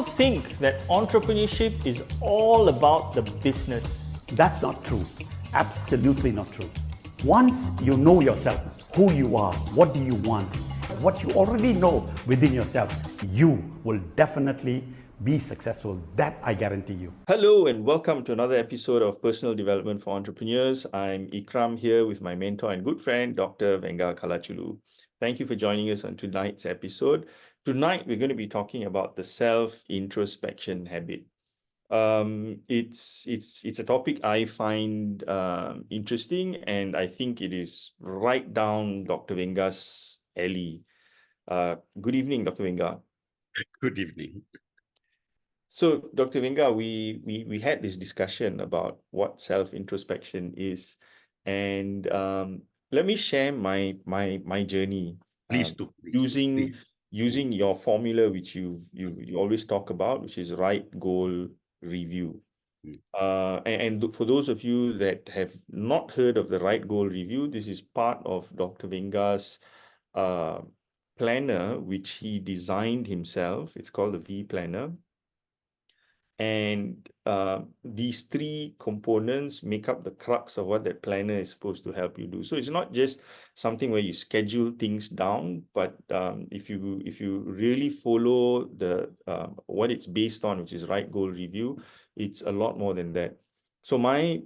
People think that entrepreneurship is all about the business. That's not true. Absolutely not true. Once you know yourself, who you are, what do you want, what you already know within yourself, you will definitely be successful. That I guarantee you. Hello and welcome to another episode of Personal Development for Entrepreneurs. I'm Ikram here with my mentor and good friend, Dr. Venga Kalachulu. Thank you for joining us on tonight's episode. Tonight, we're going to be talking about the self-introspection habit. It's a topic I find interesting, and I think it is right down Dr. Venga's alley. Good evening, Dr. Venga. Good evening. So, Dr. Venga, we had this discussion about what self-introspection is, and let me share my journey Please do. using Please. using your formula, which you always talk about, which is right goal review. And for those of you that have not heard of the right goal review, this is part of Dr. Venga's planner, which he designed himself. It's called the V Planner. And these three components make up the crux of what that planner is supposed to help you do. So it's not just something where you schedule things down, but if you really follow the what it's based on, which is right goal review, it's a lot more than that. So my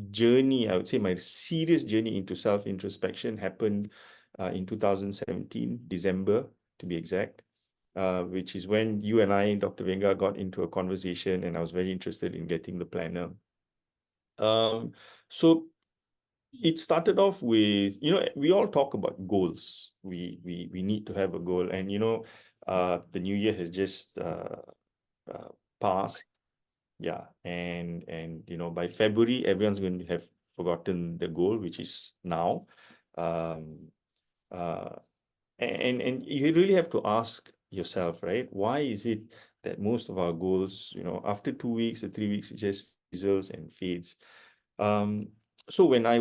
journey, I would say my serious journey into self-introspection happened in 2017, December to be exact. Which is when you and I, Dr. Venga, got into a conversation, and I was very interested in getting the planner. So it started off with, we all talk about goals. We need to have a goal, and the new year has just passed. Yeah, and by February, everyone's going to have forgotten the goal, which is now. And you really have to ask yourself, right? Why is it that most of our goals, after 2 weeks or 3 weeks, it just fizzles and fades? So when I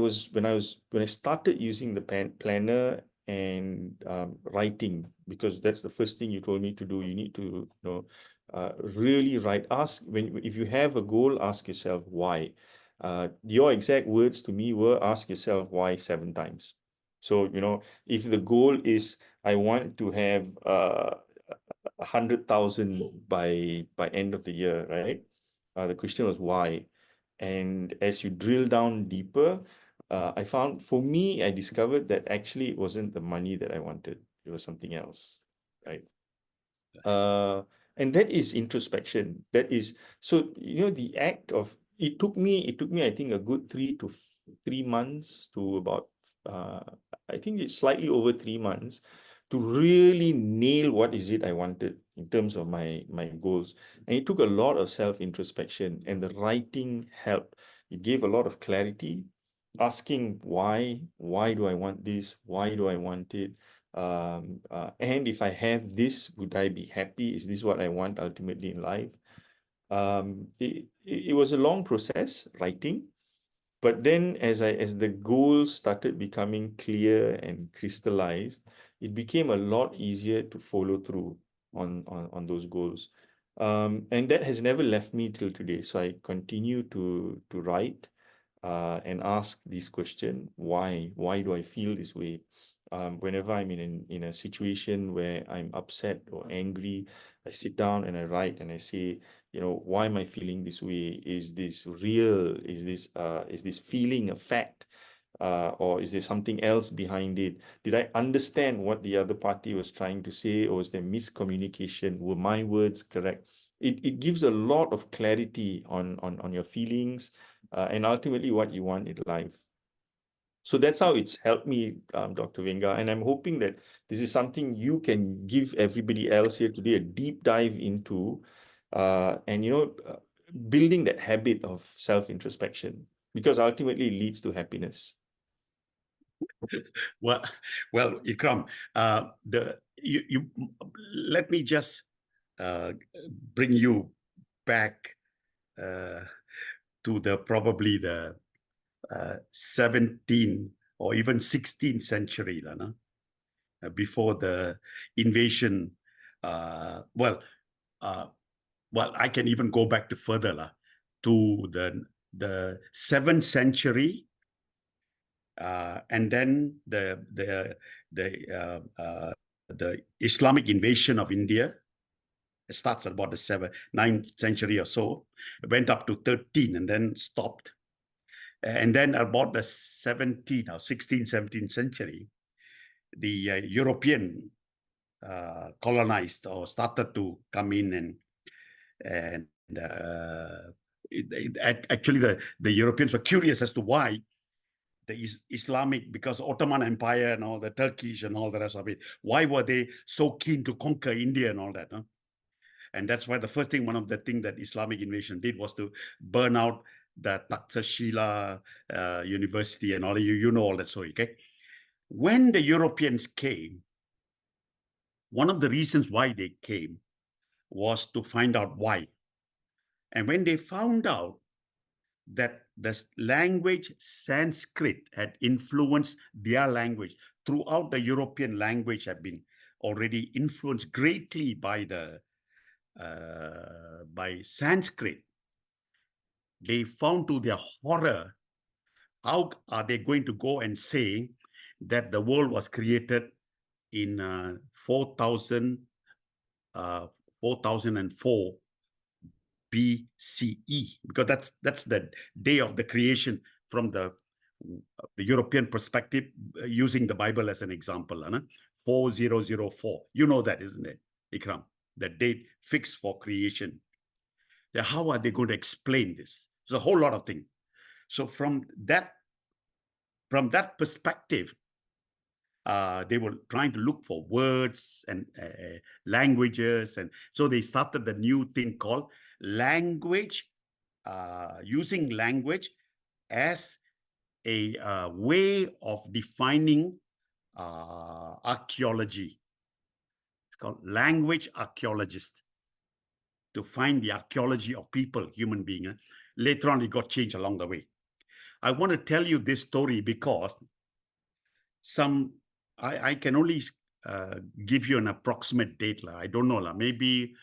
started using the planner and writing, because that's the first thing you told me to do, you need to really write. If you have a goal, ask yourself why. Your exact words to me were, ask yourself why 7 times. So, if the goal is I want to have 100,000 by end of the year, right? The question was why. And as you drill down deeper, I found, for me, I discovered that actually it wasn't the money that I wanted. It was something else, right? And that is introspection. That is, so, the act of, it took me, I think, a good 3 months to about, I think it's slightly over 3 months to really nail what is it I wanted in terms of my goals. And it took a lot of self-introspection, and the writing helped. It gave a lot of clarity, asking why do I want this? Why do I want it? And if I have this, would I be happy? Is this what I want ultimately in life? It was a long process, writing. But then as the goals started becoming clear and crystallized, it became a lot easier to follow through on those goals. And that has never left me till today. So I continue to write and ask this question: why? Why do I feel this way? Whenever I'm in a situation where I'm upset or angry, I sit down and I write and I say, why am I feeling this way? Is this real? Is this feeling a fact? Or is there something else behind it? Did I understand what the other party was trying to say, or is there miscommunication? Were my words correct? It gives a lot of clarity on your feelings and ultimately what you want in life. So that's how it's helped me, Dr. Venga. And I'm hoping that this is something you can give everybody else here today a deep dive into, and building that habit of self-introspection, because ultimately it leads to happiness. Well, Ikram, you let me just bring you back to probably the 17th or even 16th century, before the invasion well, I can even go back to further to the 7th century, and then the Islamic invasion of India. It starts at about the 9th century or so. It went up to 13 and then stopped. And then about the 17th or 16th, 17th century, the European colonized or started to come in, and actually the Europeans were curious as to why the Islamic, because Ottoman Empire and all the Turkish and all the rest of it, why were they so keen to conquer India and all that? Huh? And that's why the first thing, one of the things that Islamic invasion did was to burn out the Taxila University and all. You know all that story, okay? When the Europeans came, one of the reasons why they came was to find out why. And when they found out that the language Sanskrit had influenced their language, throughout the European language have been already influenced greatly by Sanskrit, they found to their horror, how are they going to go and say that the world was created in 4004 BCE? Because that's the day of the creation from the European perspective, using the Bible as an example. 4004. You know that, isn't it, Ikram? The date fixed for creation. How are they going to explain this? There's a whole lot of things. So from that perspective, they were trying to look for words and languages, and so they started the new thing called language, using language as a way of defining archaeology. It's called language archaeologist, to find the archaeology of people, human being. Later on, it got changed along the way. I want to tell you this story because I can only give you an approximate date. I don't know, maybe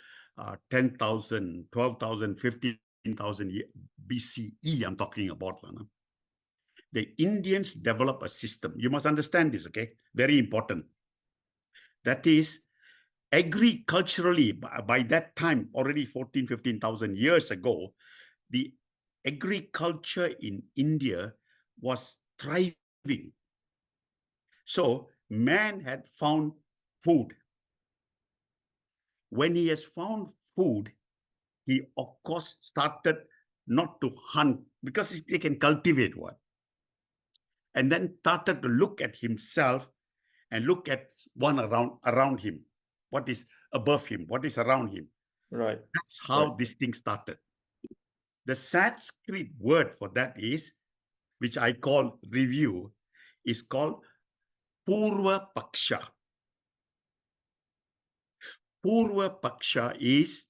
10,000, 12,000, 15,000 BCE I'm talking about. The Indians developed a system. You must understand this, okay? Very important. That is, agriculturally, by that time, already 14, 15,000 years ago, the agriculture in India was thriving. So man had found food. When he has found food, he of course started not to hunt, because they can cultivate one. And then started to look at himself and look at one around him. What is above him? What is around him? Right. That's how this thing started. The Sanskrit word for that is, which I call review, is called Purva Paksha. Purva Paksha is,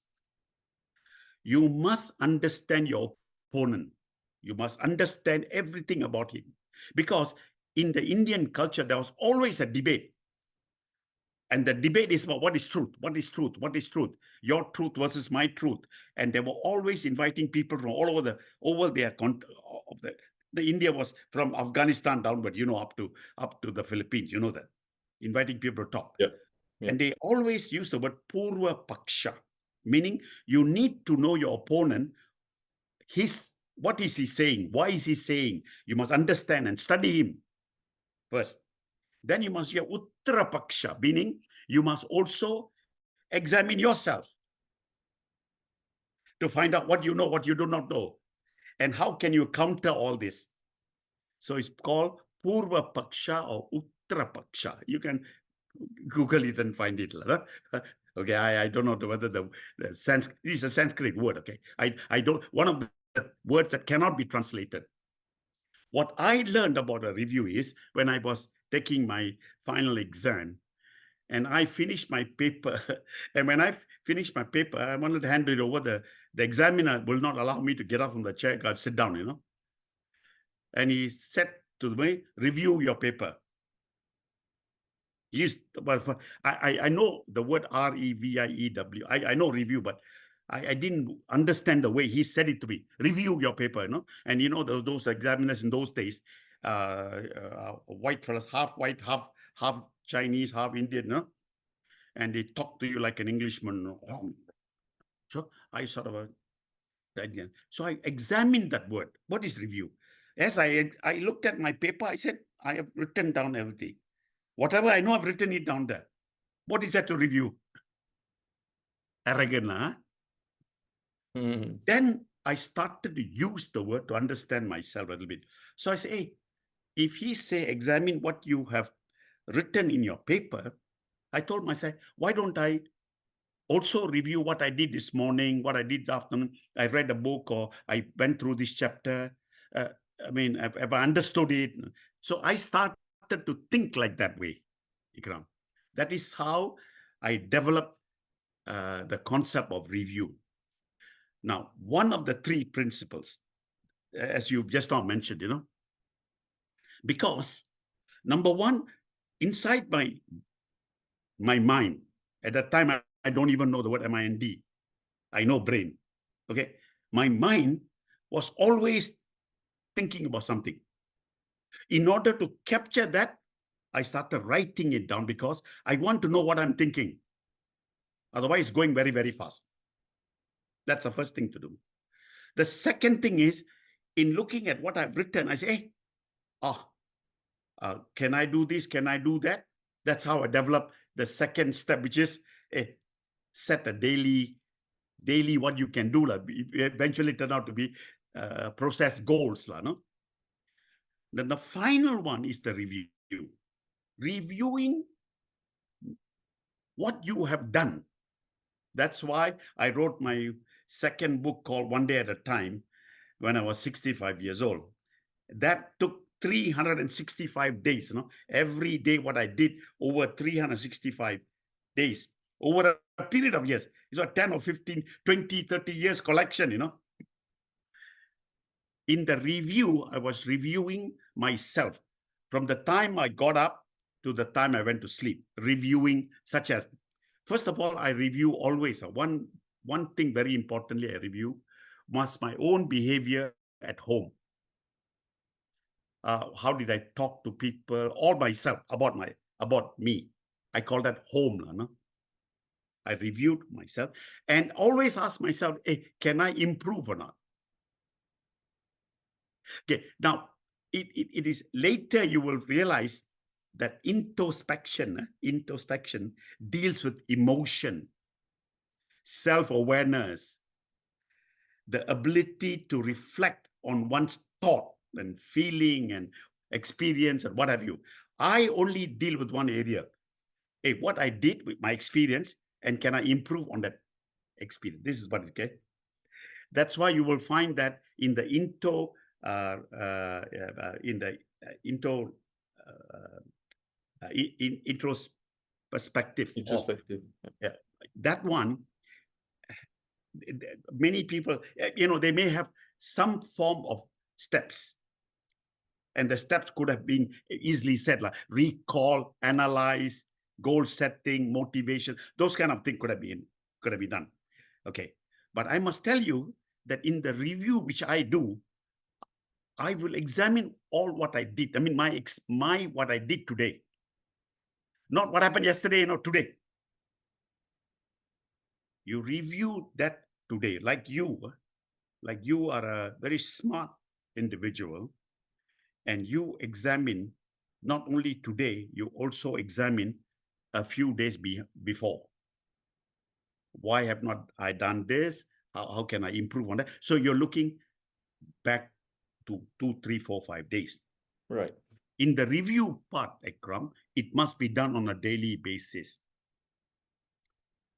you must understand your opponent. You must understand everything about him. Because in the Indian culture, there was always a debate. And the debate is about what is truth, what is truth, what is truth, your truth versus my truth. And they were always inviting people from all over the India was from Afghanistan downward, up to the Philippines, that, inviting people to talk. Yeah. Yeah. And they always use the word Purva Paksha, meaning you need to know your opponent, what is he saying, why is he saying. You must understand and study him first. Then you must hear Uttara Paksha, meaning you must also examine yourself to find out what you know, what you do not know, and how can you counter all this. So it's called Purva Paksha or Uttara Paksha. You can Google it and find it. Okay, I don't know whether the Sanskrit is a Sanskrit word. Okay, I don't, one of the words that cannot be translated. What I learned about a review is when I was taking my final exam, and I finished my paper. And when I finished my paper, I wanted to hand it over. The examiner will not allow me to get up from the chair. God, sit down, And he said to me, review your paper. Use, well, I know the word REVIEW. I know review, but I didn't understand the way he said it to me. Review your paper, And those examiners in those days, white fellas, half white, half Chinese, half Indian, And they talk to you like an Englishman. So I sort of so I examined that word. What is review? As I looked at my paper, I said, I have written down everything. Whatever I know, I've written it down there. What is that to review? Arrogant, huh? Then I started to use the word to understand myself a little bit. So I say, hey, if he say, examine what you have written in your paper, I told myself, why don't I also review what I did this morning, what I did this afternoon? I read a book or I went through this chapter. Have I understood it? So I started to think like that way, Ikram. That is how I developed the concept of review. Now, one of the three principles, as you just now mentioned, because number one, inside my mind, at that time, I don't even know the word mind. I know brain. Okay. My mind was always thinking about something. In order to capture that, I started writing it down because I want to know what I'm thinking. Otherwise, it's going very, very fast. That's the first thing to do. The second thing is, in looking at what I've written, I say, hey, can I do this? Can I do that? That's how I develop the second step, which is set a daily what you can do. Eventually turn out to be process goals. No? Then the final one is the review. Reviewing what you have done. That's why I wrote my second book called One Day at a Time when I was 65 years old. That took 365 days, every day what I did over 365 days, over a period of years. It's a 10 or 15, 20, 30 years collection, In the review, I was reviewing myself from the time I got up to the time I went to sleep, reviewing such as, first of all, I review always. One thing very importantly I review was my own behavior at home. How did I talk to people or myself about me? I call that home. No? I reviewed myself and always ask myself, hey, can I improve or not? Okay, now it is later you will realize that introspection deals with emotion, self-awareness, the ability to reflect on one's thought and feeling and experience and what have you. I only deal with one area. Hey, what I did with my experience and can I improve on that experience? This is what is okay. That's why you will find that in the introspective. Introspective. Yeah, that one, many people, they may have some form of steps. And the steps could have been easily said, like recall, analyze, goal setting, motivation, those kind of things could have been done. Okay. But I must tell you that in the review which I do, I will examine all what I did. I mean, my what I did today. Not what happened yesterday, today. You review that today, like you are a very smart individual, and you examine not only today, you also examine a few days before. Why have not I done this? How can I improve on that? So you're looking back to 2, 3, 4, 5 days. Right. In the review part, Akram, it must be done on a daily basis.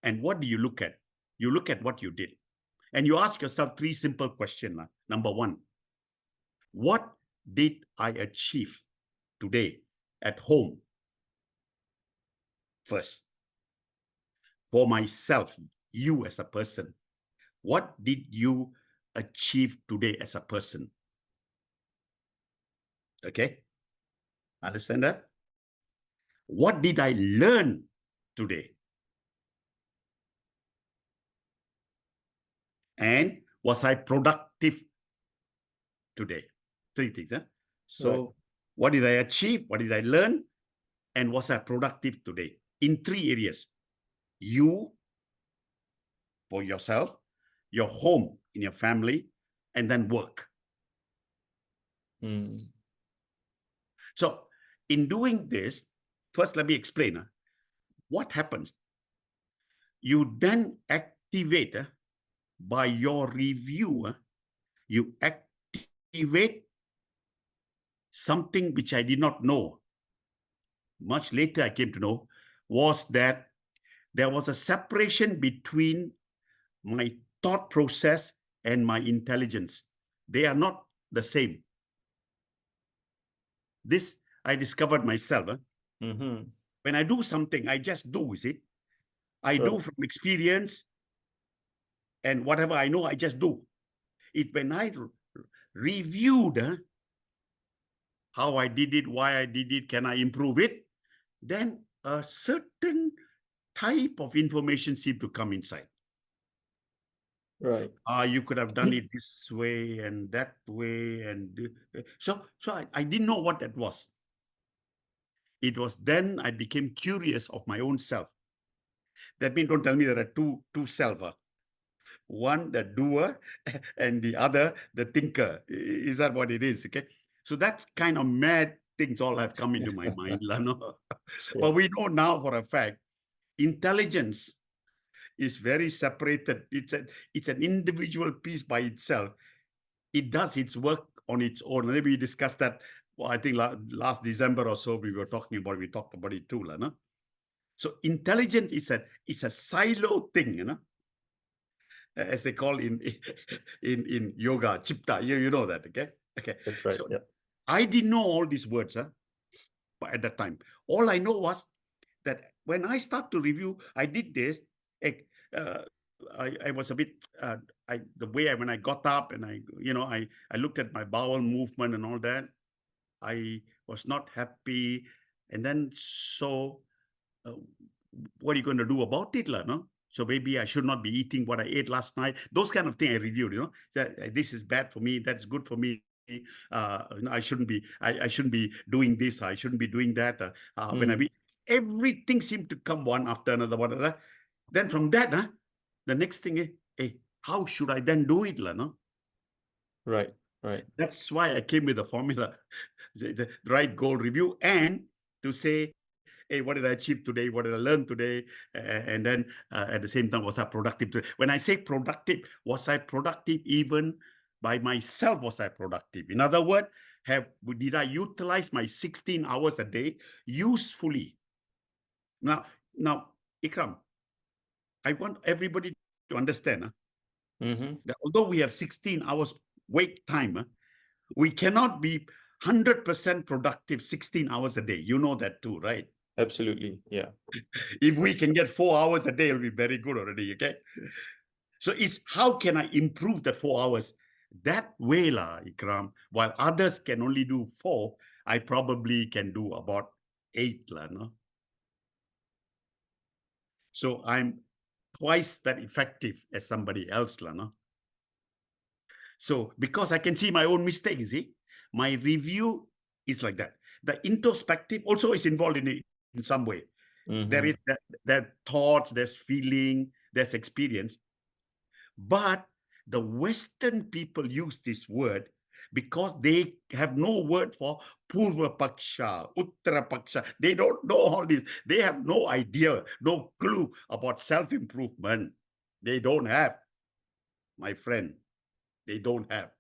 And what do you look at? You look at what you did. And you ask yourself 3 simple questions. Number 1, what did I achieve today at home? First, for myself, you as a person, what did you achieve today as a person? Okay, understand that? what did I learn today? And was I productive today? Three things. Huh? So Right. what did I achieve? What did I learn? And was I productive today? In three areas. You, for yourself, your home, in your family, and then work. Mm. So in doing this, first let me explain what happens. You then activate by your review, you activate something which I did not know. Much later I came to know was that there was a separation between my thought process and my intelligence. They are not the same. This I discovered myself. Mm-hmm. When I do something, I just do, you see. I do Right. from experience, and whatever I know, I just do. It when I reviewed how I did it, why I did it, can I improve it, then a certain type of information seemed to come inside. Right. You could have done it this way and that way, and so I didn't know what that was. It was then I became curious of my own self. That means don't tell me there are two self. One the doer and the other the thinker. Is that what it is? Okay, so that's kind of mad things all have come into my mind. No? Yeah. But we know now for a fact, intelligence is very separated. It's an individual piece by itself. It does its work on its own. Maybe we discussed that. Well, I think last December or so we talked about it too, no? So intelligence is a silo thing, as they call in yoga, chipta. You know that, okay? Okay. That's right. So Yeah. I didn't know all these words, at that time. All I know was that when I start to review, I did this. Uh, I was a bit when I got up and I looked at my bowel movement and all that. I was not happy, and then so uh, what are you going to do about it, no? So maybe I should not be eating what I ate last night. Those kind of thing I reviewed. That this is bad for me. That's good for me. I shouldn't be. I shouldn't be doing this. I shouldn't be doing that. When I Mm. be everything seemed to come one after another, one another. Then from that, the next thing is, hey, how should I then do it, no? Right. Right. That's why I came with the formula, the right goal review, and to say, hey, what did I achieve today? What did I learn today? And then at the same time, was I productive today? When I say productive, was I productive even by myself? Was I productive? In other words, did I utilize my 16 hours a day usefully? Now, Ikram, I want everybody to understand Mm-hmm. that although we have 16 hours wake time, we cannot be 100% productive 16 hours a day. You know that too, right? Absolutely. Yeah. If we can get 4 hours a day, it'll be very good already, okay? So it's how can I improve that 4 hours? That way, Ikram, while others can only do 4, I probably can do about 8, no? So I'm twice that effective as somebody else, no? So because I can see my own mistakes, see, my review is like that. The introspective also is involved in it in some way. There Mm-hmm. is that thoughts, there's feeling, there's experience. But the Western people use this word because they have no word for Purva Paksha, Uttara Paksha. They don't know all this. They have no idea, no clue about self-improvement. They don't have, my friend. They don't have.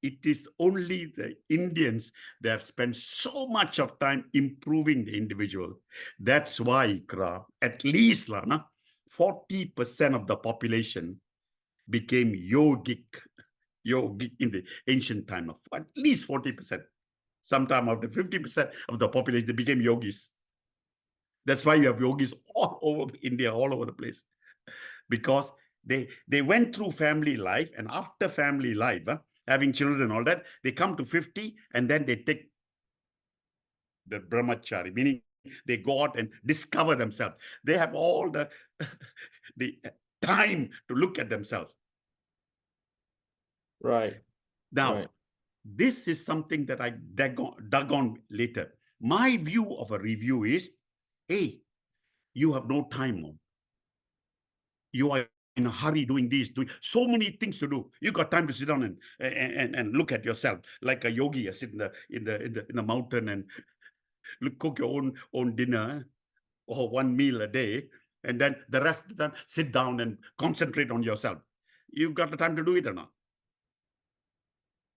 It is only the Indians that have spent so much of time improving the individual. That's why, Ikra, at least 40% of the population became yogic in the ancient time, of at least 40%. Sometime after 50% of the population, they became yogis. That's why you have yogis all over India, all over the place. Because they went through family life, and after family life, having children and all that, they come to 50 and then they take the brahmachari, meaning they go out and discover themselves. They have all the the time to look at themselves. Right. Now, Right. this is something that I dug on later. My view of a review is, hey, you have no time. You are in a hurry doing this, doing so many things to do. You got time to sit down and look at yourself like a yogi, sit in the mountain and cook your own dinner or one meal a day, and then the rest of the time sit down and concentrate on yourself. You got the time to do it or not?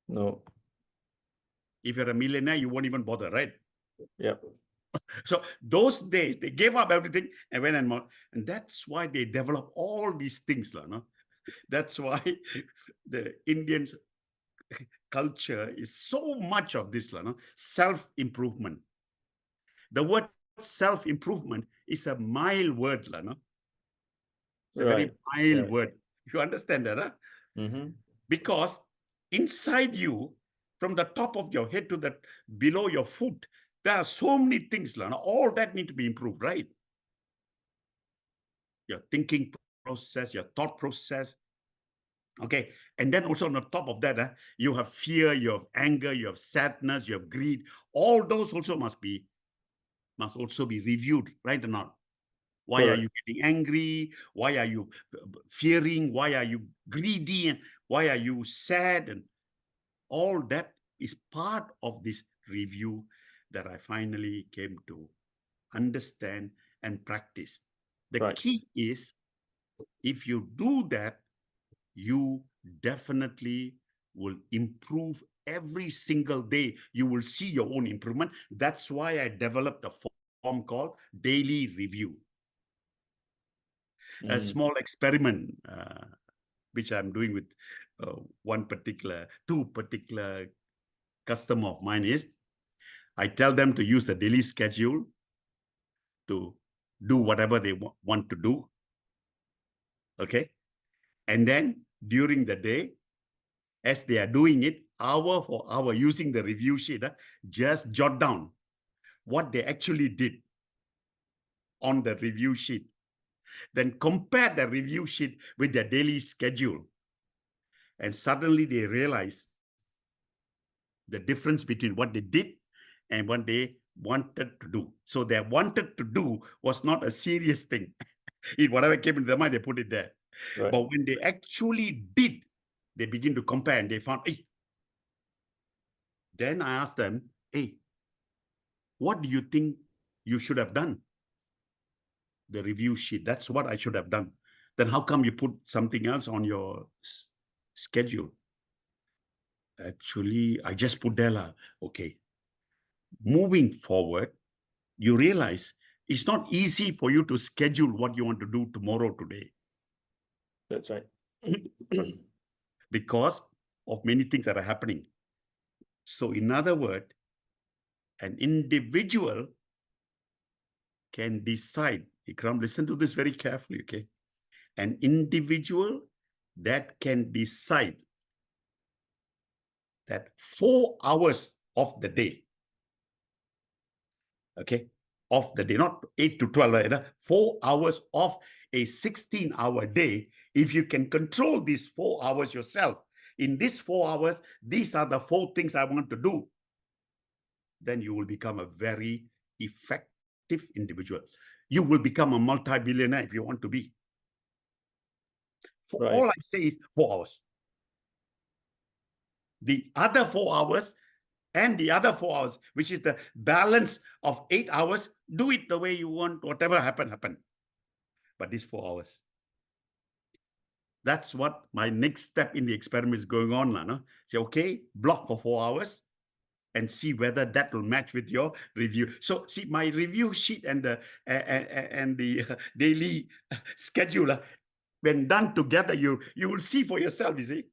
No. If you're a millionaire, you won't even bother, right? Yep. So those days they gave up everything and went and that's why they develop all these things, no? That's why the Indians culture is so much of this, no? Self-improvement. The word self-improvement is a mild word, no? It's a very Right. mild Right. word. You understand that, huh? Mm-hmm. Because inside you, from the top of your head to the below your foot, there are so many things, all that need to be improved, right? Your thinking process, your thought process. Okay. And then also on the top of that, you have fear, you have anger, you have sadness, you have greed. All those also must also be reviewed, right or not? Why are Correct. you getting angry? Why are you fearing? Why are you greedy? And why are you sad? And all that is part of this review that I finally came to understand and practice. The Right. key is, if you do that, you definitely will improve every single day. You will see your own improvement. That's why I developed a form called daily review. A Mm. small experiment which I'm doing with two particular customer of mine is, I tell them to use the daily schedule to do whatever they want to do. Okay. And then during the day, as they are doing it, hour for hour, using the review sheet, just jot down what they actually did on the review sheet. Then compare the review sheet with their daily schedule. And suddenly they realize the difference between what they did and what they wanted to do. So their wanted to do was not a serious thing. Whatever came into their mind, they put it there. Right. But when they actually did, they begin to compare and they found, hey. Then I asked them, hey, what do you think you should have done? The review sheet. That's what I should have done. Then how come you put something else on your schedule? Actually, I just put there, okay. Moving forward, you realize it's not easy for you to schedule what you want to do tomorrow, today, That's right. because of many things that are happening. So in other words, an individual can decide, Ikram, listen to this very carefully, okay? An individual that can decide that 4 hours of the day, okay, of the day, not 8 to 12, right? 4 hours of a 16-hour day, if you can control these 4 hours yourself, in these 4 hours, these are the 4 things I want to do, then you will become a very effective individual. You will become a multi-billionaire if you want to be. For Right. all I say is 4 hours. The other 4 hours and the other 4 hours, which is the balance of 8 hours, do it the way you want. Whatever happen. But these 4 hours, that's what my next step in the experiment is going on now. No? Say, okay, block for 4 hours and see whether that will match with your review. So see, my review sheet and the daily schedule, when done together, you will see for yourself. You see,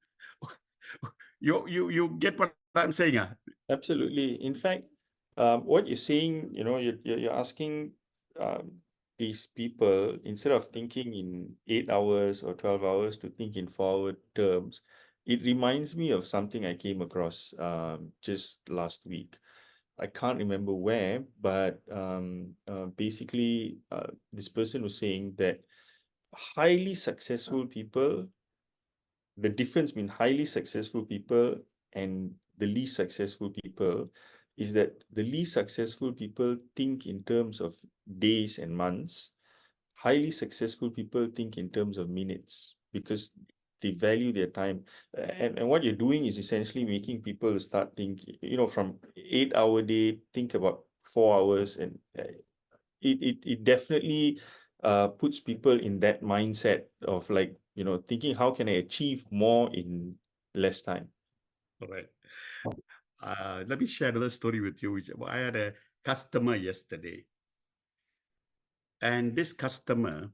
you get what I'm saying? Absolutely. In fact, what you're saying, you're asking these people, instead of thinking in 8 hours or 12 hours, to think in forward terms. It reminds me of something I came across just last week. I can't remember where, but basically, this person was saying that highly successful people, the difference between highly successful people and the least successful people is that the least successful people think in terms of days and months. Highly successful people think in terms of minutes because they value their time. And what you're doing is essentially making people start thinking, from 8 hour day, think about 4 hours, and it definitely puts people in that mindset of like, thinking how can I achieve more in less time. All right. Let me share another story with you. I had a customer yesterday, and this customer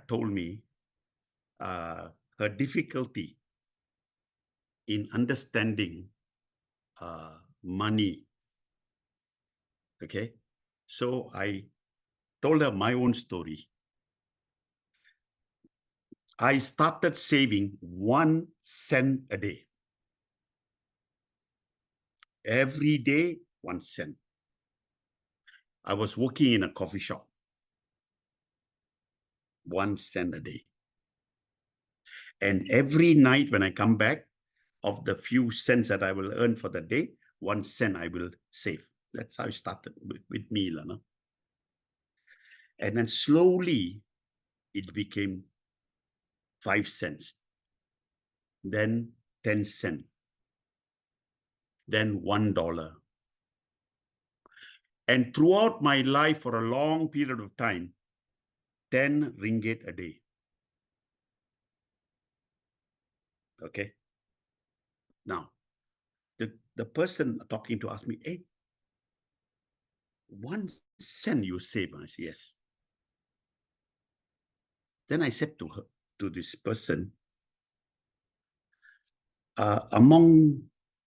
told me her difficulty in understanding money. Okay. So I told her my own story. I started saving 1 cent a day. Every day, 1 cent. I was working in a coffee shop. 1 cent a day. And every night when I come back, of the few cents that I will earn for the day, 1 cent I will save. That's how it started with me. No? And then slowly it became 5 cents, then 10 cents, then $1. And throughout my life for a long period of time, 10 ringgit a day. Okay. Now, the person talking to ask me, hey, 1 cent you save? I said, yes. Then I said to her, to this person, among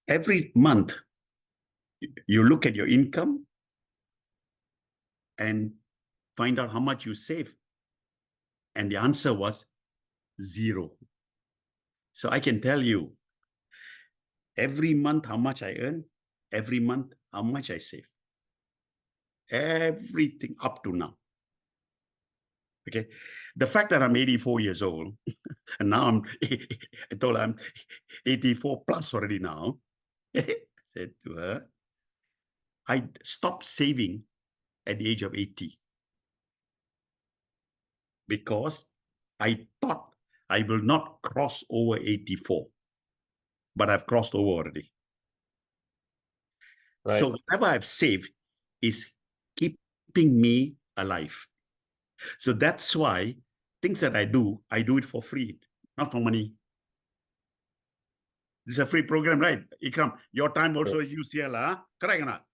every month, you look at your income and find out how much you save. And the answer was 0. So I can tell you every month how much I earn, every month how much I save. Everything up to now. Okay. The fact that I'm 84 years old, and now I told her I'm 84 plus already now. I said to her, I stopped saving at the age of 80 because I thought I will not cross over 84, but I've crossed over already. Right. So whatever I've saved is keeping me alive. So that's why things that I do it for free, not for money. This is a free program, right? Ikram, your time also use here, huh? Correct or not?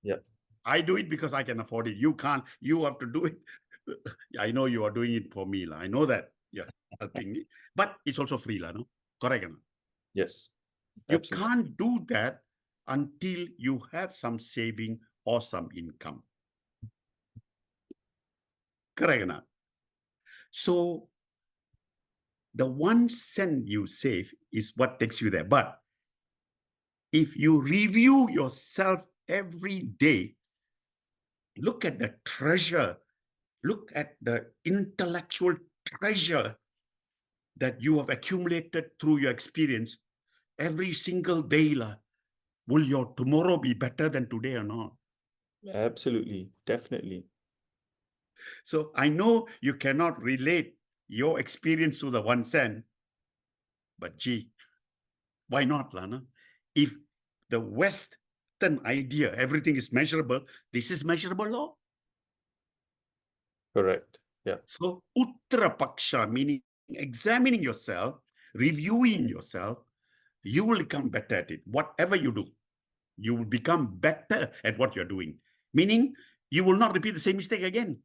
Yeah. I do it because I can afford it. You can't. You have to do it. I know you are doing it for me. I know that. Yeah, helping me. But it's also free, no? Correct or not? Yes. You Absolutely. can't do that until you have some saving or some income. Correct or not? So the 1 cent you save is what takes you there. But if you review yourself every day, look at the treasure, look at the intellectual treasure that you have accumulated through your experience every single day. Will your tomorrow be better than today or not? Absolutely. Definitely. So I know you cannot relate your experience to the 1 cent, but gee, why not, Lana? If the Western idea, everything is measurable, this is measurable law. Correct. Yeah. So Uttarapaksha, meaning examining yourself, reviewing yourself, you will become better at it. Whatever you do, you will become better at what you're doing. Meaning you will not repeat the same mistake again.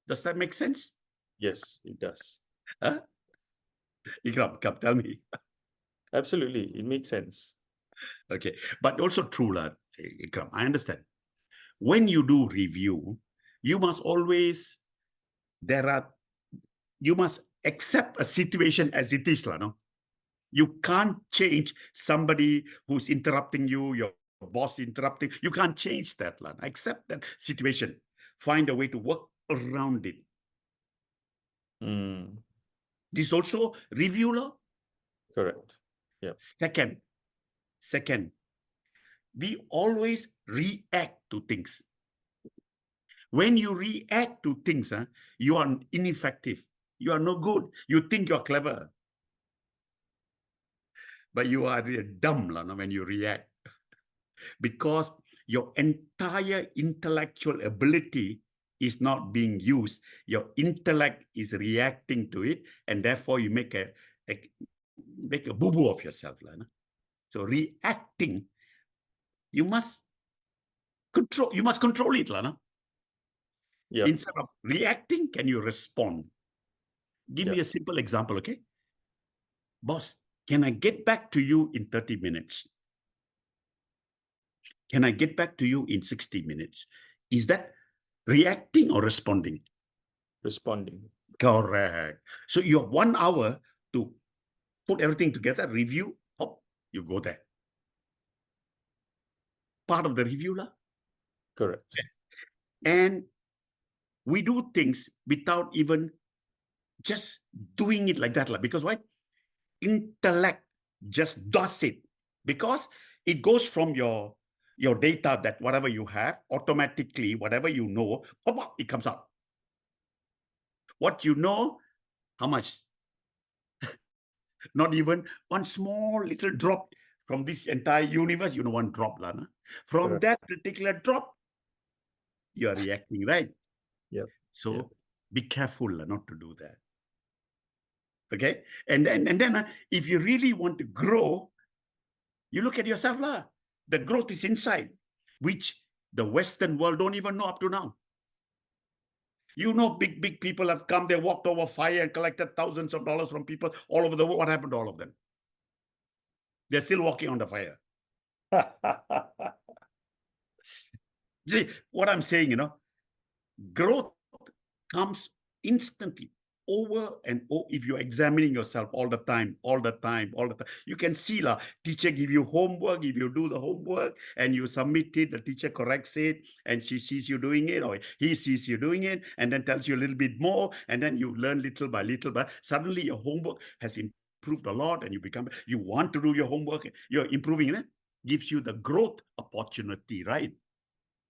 Does that make sense? Yes, it does. Huh? Ikram, come tell me. Absolutely. It makes sense. Okay. But also true, Ikram, I understand. When you do review, you must always, you must accept a situation as it is, no? You can't change somebody who's interrupting you, your boss interrupting. You can't change that. Accept that situation. Find a way to work around it. Mm, This also review. correct. Yeah. Second, we always react to things. When you react to things, you are ineffective. You are no good. You think you're clever, but you are really dumb when you react, because your entire intellectual ability is not being used. Your intellect is reacting to it, and therefore you make a boo-boo of yourself. So reacting, you must control it. Yep. Instead of reacting, can you respond? Give me Yep. a simple example, okay? Boss, can I get back to you in 30 minutes? Can I get back to you in 60 minutes? Is that reacting or responding? Responding. Correct. So you have 1 hour to put everything together, review, hop, you go there. Part of the review. Correct. And we do things without even just doing it like that. Because why? Intellect just does it. Because it goes from your data, that whatever you have, automatically, whatever you know, it comes out. What you know, how much? Not even one small little drop from this entire universe, one drop. From Correct. that particular drop, you are reacting, right? Yep. So Yep. be careful not to do that. Okay? And then if you really want to grow, you look at yourself. The growth is inside, which the Western world don't even know up to now. Big people have come, they walked over fire and collected thousands of dollars from people all over the world. What happened to all of them? They're still walking on the fire. See what I'm saying, growth comes instantly, over and over. If you're examining yourself all the time, you can see teacher give you homework. If you do the homework and you submit it, the teacher corrects it, and she sees you doing it, or he sees you doing it, and then tells you a little bit more, and then you learn little by little, but suddenly your homework has improved a lot, and you want to do your homework, you're improving it, gives you the growth opportunity, right?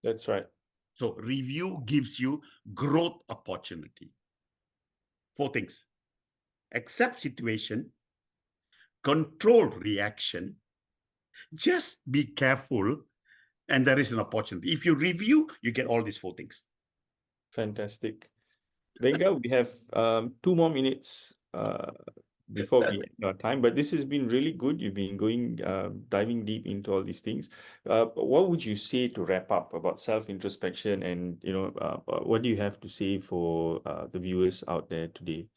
That's right. So review gives you growth opportunity. 4 things: accept situation, control reaction, just be careful, and there is an opportunity. If you review, you get all these 4 things. Fantastic. Venga, we have 2 more minutes before we end our time, but this has been really good. You've been going diving deep into all these things. What would you say to wrap up about self-introspection, and what do you have to say for the viewers out there today?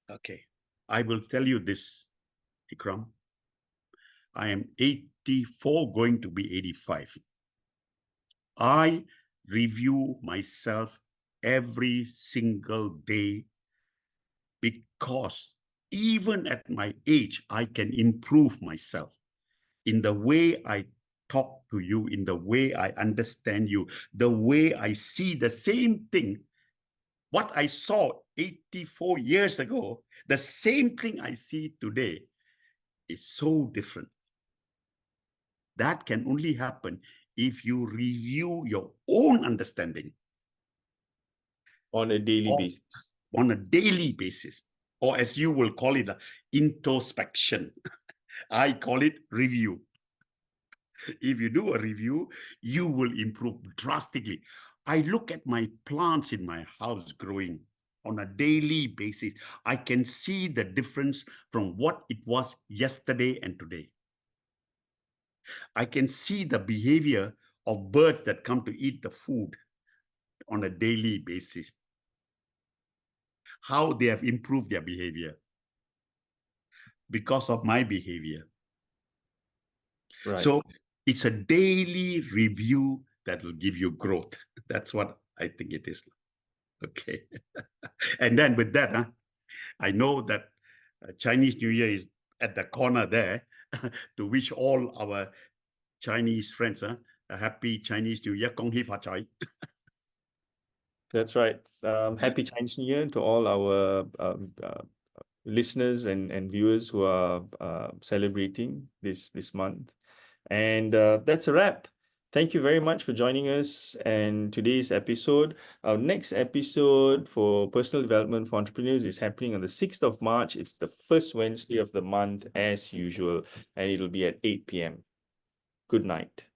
Okay, I will tell you this, Ikram. I am 84, going to be 85. I review myself every single day, because even at my age, I can improve myself in the way I talk to you, in the way I understand you, the way I see the same thing. What I saw 84 years ago, the same thing I see today is so different. That can only happen if you review your own understanding On a daily basis. on a daily basis, or as you will call it, introspection. I call it review. If you do a review, you will improve drastically. I look at my plants in my house growing on a daily basis. I can see the difference from what it was yesterday and today. I can see the behavior of birds that come to eat the food on a daily basis, how they have improved their behavior because of my behavior. Right. So it's a daily review that will give you growth. That's what I think it is. Okay. And then with that, I know that Chinese New Year is at the corner there to wish all our Chinese friends a happy Chinese New Year. Kong Hee Fa Chai. That's right. Happy Chinese New Year to all our listeners and viewers who are celebrating this month. And that's a wrap. Thank you very much for joining us and today's episode. Our next episode for personal development for entrepreneurs is happening on the 6th of March. It's the first Wednesday of the month as usual, and it'll be at 8 p.m. Good night.